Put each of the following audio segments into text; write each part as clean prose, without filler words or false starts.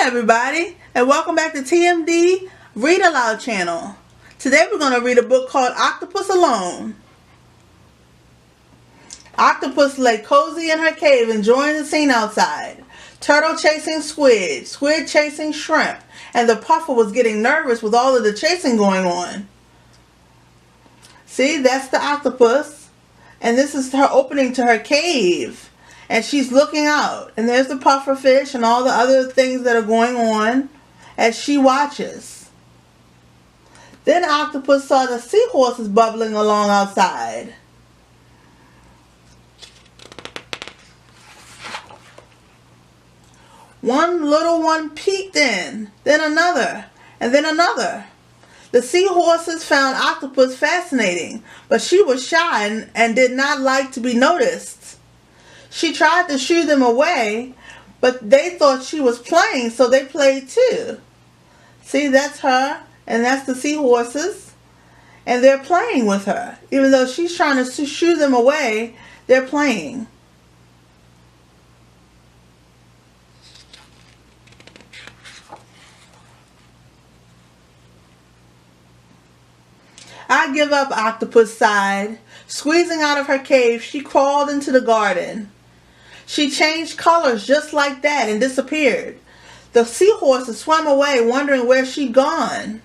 everybody, and welcome back to TMD Read Aloud channel. Today we're going to read a book called Octopus Alone. Octopus lay cozy in her cave enjoying the scene outside. Turtle chasing squid, squid chasing shrimp, and the puffer was getting nervous with all of the chasing going on. See, that's the octopus, and this is her opening to her cave. And she's looking out, and there's the puffer fish and all the other things that are going on as she watches. Then Octopus saw the seahorses bubbling along outside. One little one peeked in, then another, and then another. The seahorses found Octopus fascinating, but she was shy and did not like to be noticed. She tried to shoo them away, but they thought she was playing, so they played too. See, that's her, and that's the seahorses, and they're playing with her. Even though she's trying to shoo them away, they're playing. I give up, Octopus sighed. Squeezing out of her cave, she crawled into the garden. She changed colors just like that and disappeared. The seahorses swam away, wondering where she'd gone.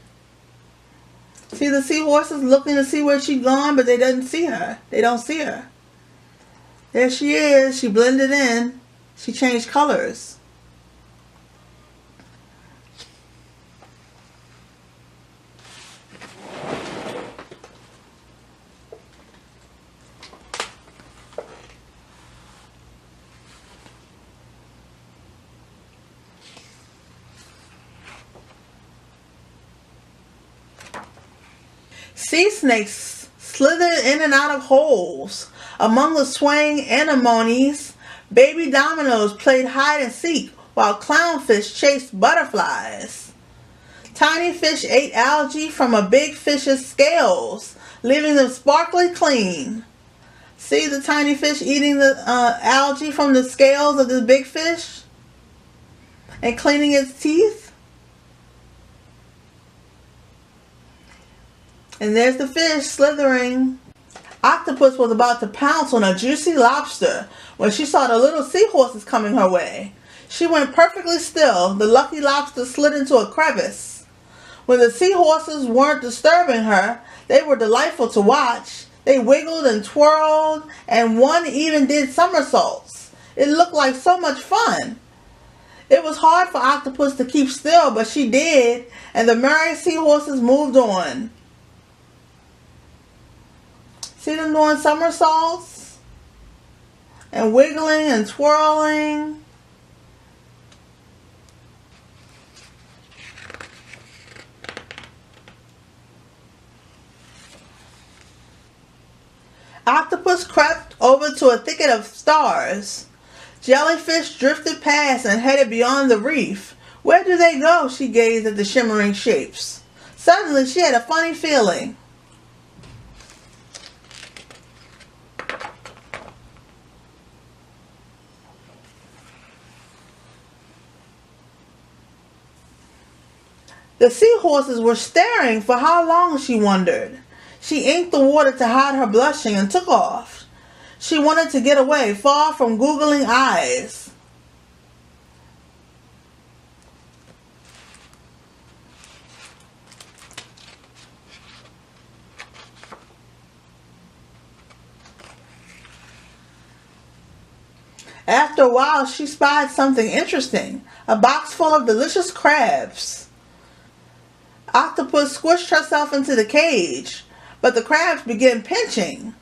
See the seahorses looking to see where she'd gone, but they didn't see her. They don't see her. There she is. She blended in. She changed colors. Sea snakes slithered in and out of holes. Among the swaying anemones, baby dominoes played hide and seek while clownfish chased butterflies. Tiny fish ate algae from a big fish's scales, leaving them sparkly clean. See the tiny fish eating the algae from the scales of the big fish and cleaning its teeth? And there's the fish slithering. Octopus was about to pounce on a juicy lobster when she saw the little seahorses coming her way. She went perfectly still. The lucky lobster slid into a crevice. When the seahorses weren't disturbing her, they were delightful to watch. They wiggled and twirled, and one even did somersaults. It looked like so much fun. It was hard for Octopus to keep still, but she did, and the merry seahorses moved on. See them doing somersaults and wiggling and twirling. Octopus crept over to a thicket of stars. Jellyfish drifted past and headed beyond the reef. Where do they go? She gazed at the shimmering shapes. Suddenly she had a funny feeling. The seahorses were staring for how long, she wondered. She inked the water to hide her blushing and took off. She wanted to get away, far from googling eyes. After a while, she spied something interesting, a box full of delicious crabs. Octopus squished herself into the cage, but the crabs began pinching.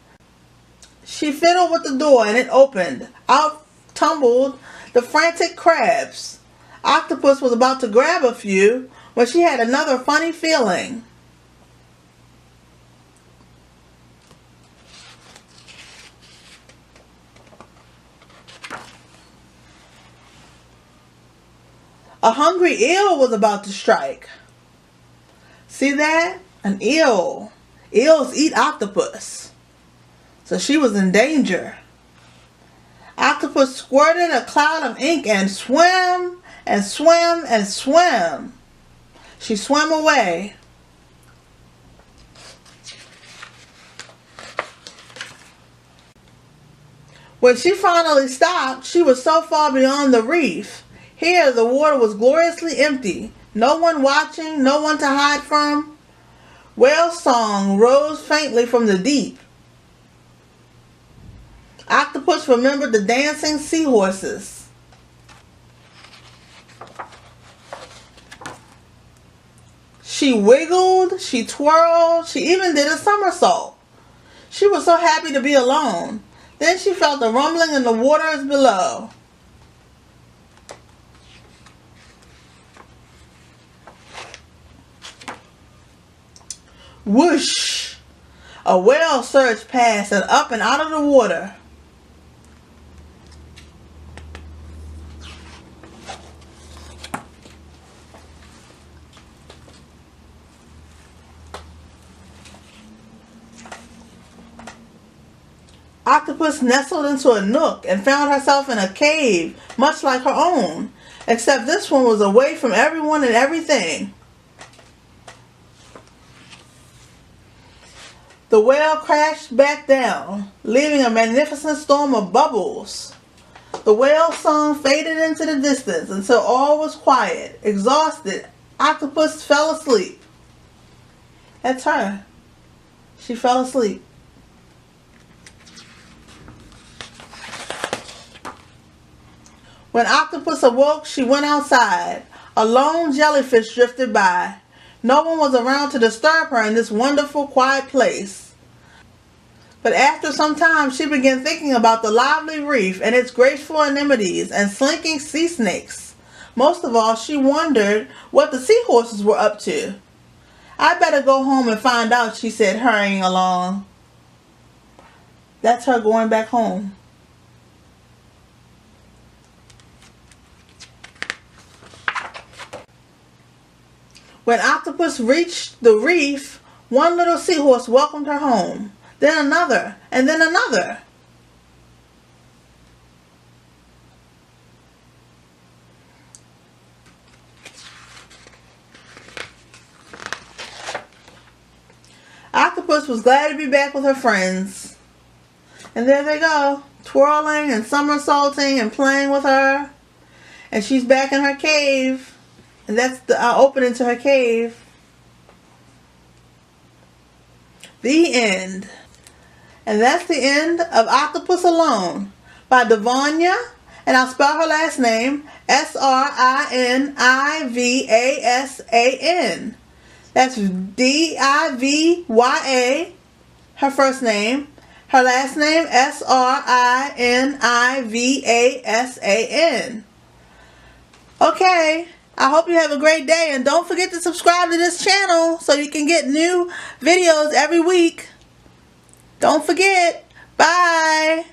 She fiddled with the door and it opened. Out tumbled the frantic crabs. Octopus was about to grab a few when she had another funny feeling. A hungry eel was about to strike. See that? An eel. Eels eat octopus. So she was in danger. Octopus squirted a cloud of ink and swam and swam and swam. She swam away. When she finally stopped, she was so far beyond the reef. Here, the water was gloriously empty. No one watching, no one to hide from. Whale song rose faintly from the deep. Octopus remembered the dancing seahorses. She wiggled, she twirled, she even did a somersault. She was so happy to be alone. Then she felt a rumbling in the waters below. Whoosh! A whale surged past and up and out of the water. Octopus nestled into a nook and found herself in a cave, much like her own, except this one was away from everyone and everything. The whale crashed back down, leaving a magnificent storm of bubbles. The whale song faded into the distance until all was quiet. Exhausted, Octopus fell asleep. That's her. She fell asleep. When Octopus awoke, she went outside. A lone jellyfish drifted by. No one was around to disturb her in this wonderful, quiet place. But after some time, she began thinking about the lively reef and its graceful anemones and slinking sea snakes. Most of all, she wondered what the seahorses were up to. "I better go home and find out," she said, hurrying along. That's her going back home. When Octopus reached the reef, one little seahorse welcomed her home. Then another, and then another. Octopus was glad to be back with her friends. And there they go, twirling and somersaulting and playing with her. And she's back in her cave. And that's the opening to her cave. The end. And that's the end of Octopus Alone by Devanya, and I'll spell her last name, Srinivasan. That's Divya, her first name. Her last name, Srinivasan. Okay, I hope you have a great day, and don't forget to subscribe to this channel so you can get new videos every week. Don't forget. Bye.